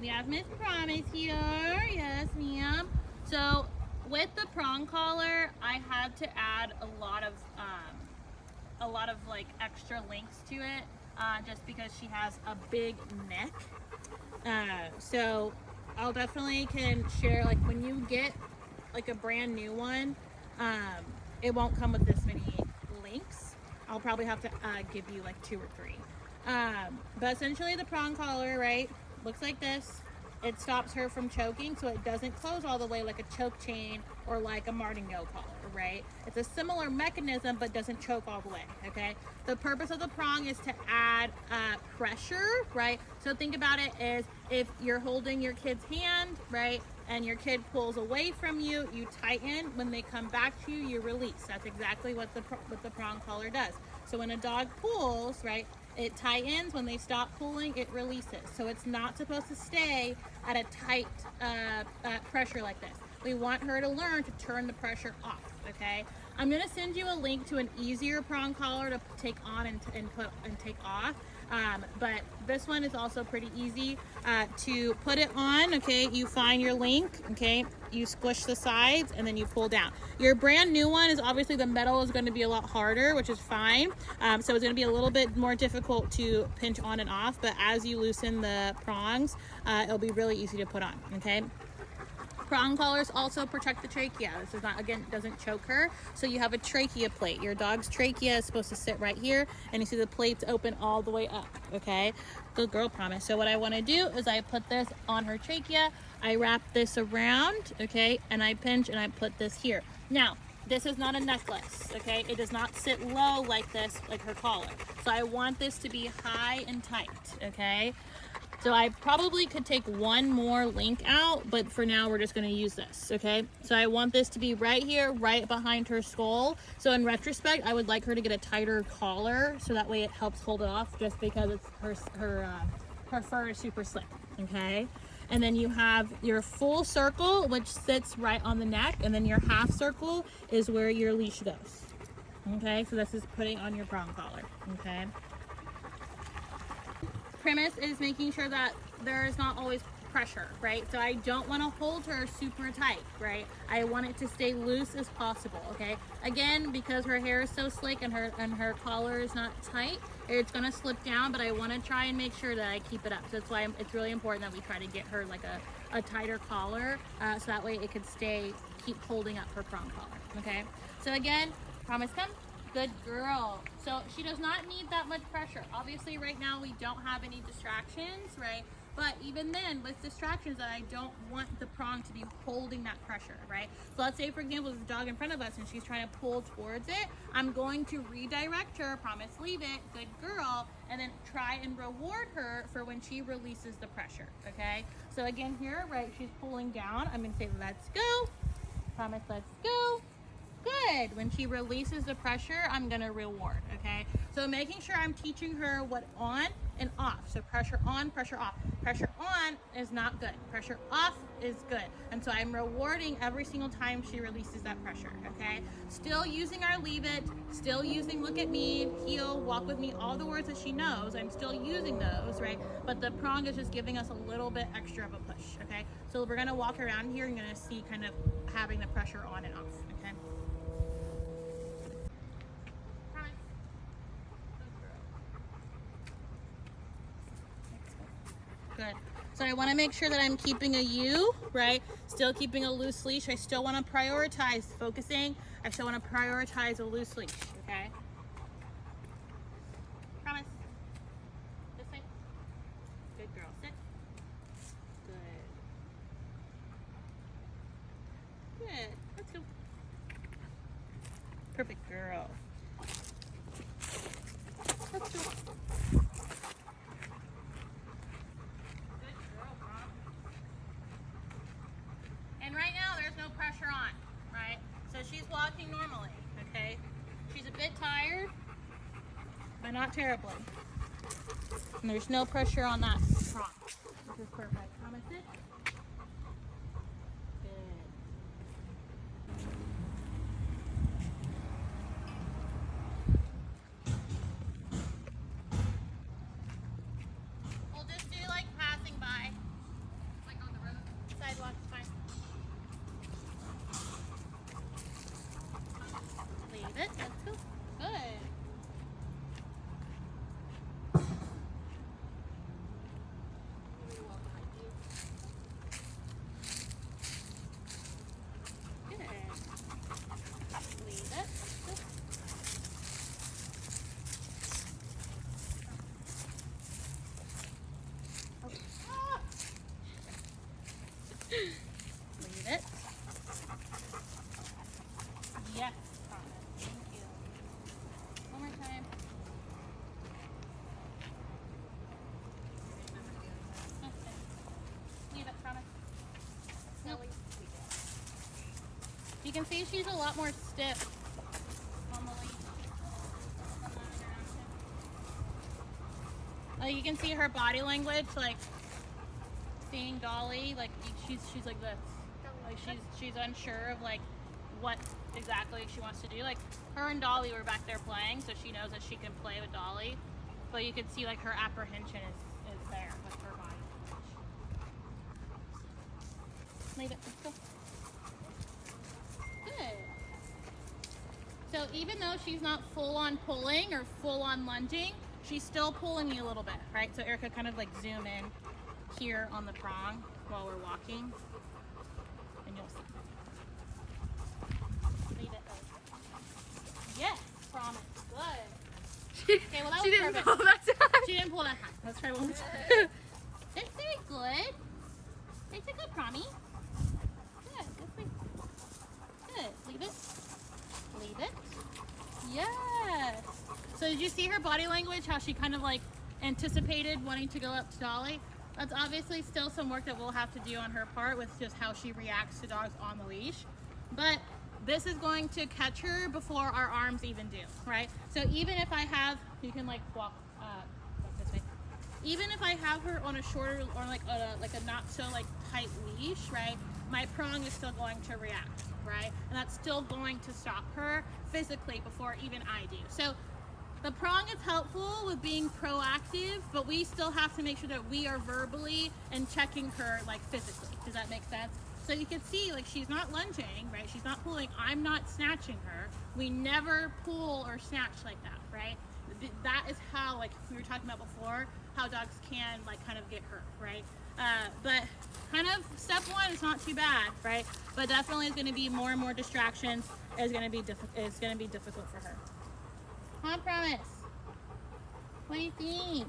We have Miss Promise here. Yes, ma'am. So with the prong collar, I had to add a lot of like extra links to it, just because she has a big neck. So I'll definitely can share, like when you get like a brand new one, it won't come with this many links. I'll probably have to give you like 2 or 3. But essentially the prong collar, right, looks like this. It stops her from choking, so it doesn't close all the way like a choke chain or like a martingale collar, right? It's a similar mechanism, but doesn't choke all the way, okay? The purpose of the prong is to add pressure, right? So think about it as if you're holding your kid's hand, right? And your kid pulls away from you, you tighten. When they come back to you, you release. That's exactly what the prong collar does. So when a dog pulls, right, it tightens. When they stop pulling, it releases. So it's not supposed to stay at a tight pressure like this. We want her to learn to turn the pressure off, okay? I'm gonna send you a link to an easier prong collar to take on and take off. But this one is also pretty easy to put it on, okay? You find your link, okay? You squish the sides and then you pull down. Your brand new one is obviously the metal is going to be a lot harder, which is fine. So it's going to be a little bit more difficult to pinch on and off, but as you loosen the prongs, it'll be really easy to put on, okay? Prong collars also protect the trachea. This is not, again, doesn't choke her. So you have a trachea plate. Your dog's trachea is supposed to sit right here, and you see the plates open all the way up, okay? Good girl, Promise. So what I want to do is I put this on her trachea, I wrap this around, okay, and I pinch and I put this here. Now, this is not a necklace, okay? It does not sit low like this, like her collar. So I want this to be high and tight, okay? So I probably could take one more link out, but for now we're just going to use this, okay? So I want this to be right here, right behind her skull. So in retrospect, I would like her to get a tighter collar, so that way it helps hold it off, just because it's her fur is super slick, okay? And then you have your full circle, which sits right on the neck, and then your half circle is where your leash goes, okay? So this is putting on your prong collar, okay? Premise is making sure that there is not always pressure, right? So I don't want to hold her super tight, right? I want it to stay loose as possible, okay? Again, because her hair is so slick and her collar is not tight, it's gonna slip down, but I want to try and make sure that I keep it up. So that's why it's really important that we try to get her like a tighter collar, so that way it could keep holding up her prong collar, okay? So again, Promise, come. Good girl. So she does not need that much pressure. Obviously right now we don't have any distractions, right? But even then, with distractions, I don't want the prong to be holding that pressure, right? So let's say, for example, there's a dog in front of us and she's trying to pull towards it. I'm going to redirect her, Promise, leave it, good girl, and then try and reward her for when she releases the pressure, okay? So again here, right, she's pulling down. I'm gonna say, let's go. Promise, let's go. Good. When she releases the pressure, I'm gonna reward, okay? So making sure I'm teaching her what on and off. So pressure on, pressure off. Pressure on is not good. Pressure off is good. And so I'm rewarding every single time she releases that pressure, okay? Still using our leave it, still using look at me, heel, walk with me, all the words that she knows, I'm still using those, right? But the prong is just giving us a little bit extra of a push, okay? So we're gonna walk around here and you're gonna see kind of having the pressure on and off, okay? Good. So I want to make sure that I'm keeping a U, right? Still keeping a loose leash. I still want to prioritize focusing. I still want to prioritize a loose leash, okay? Promise. This way. Good girl. Sit. Good. Good. Let's go. Perfect girl. Let's go. And right now there's no pressure on, right? So she's walking normally, okay? She's a bit tired, but not terribly. And there's no pressure on that prong. This is perfect. Promise it. Good. We'll just do like passing by. can see she's a lot more stiff on the leash. You can see her body language, like seeing Dolly, like she's like this. Like she's unsure of like what exactly she wants to do. Like her and Dolly were back there playing, so she knows that she can play with Dolly. But you can see like her apprehension is there with her body. Leave it. Let's go. Good. So even though she's not full on pulling or full on lunging, she's still pulling me a little bit, right? So Erica, kind of like zoom in here on the prong while we're walking, and you'll see. Leave it. Yes, promise. Good. Okay, well that was perfect. Pull that time. She didn't pull that high. Let's try one more time. That's very good. It's a good Promi. Good. Good. Good. Leave it. Leave it. Yes. So did you see her body language? How she kind of like anticipated wanting to go up to Dolly? That's obviously still some work that we'll have to do on her part with just how she reacts to dogs on the leash. But this is going to catch her before our arms even do, right? So even if I have, you can like walk this way. Even if I have her on a shorter or like a not so like tight leash, right? My prong is still going to react, right? And that's still going to stop her physically before even I do. So the prong is helpful with being proactive, but we still have to make sure that we are verbally and checking her like physically. Does that make sense? So you can see like she's not lunging, right? She's not pulling. I'm not snatching her. We never pull or snatch like that, right? That is how, like we were talking about before, how dogs can like kind of get hurt, right? But kind of step one is not too bad, right? But definitely is going to be more and more distractions. Is going to be difficult for her. Huh, Promise? What do you think?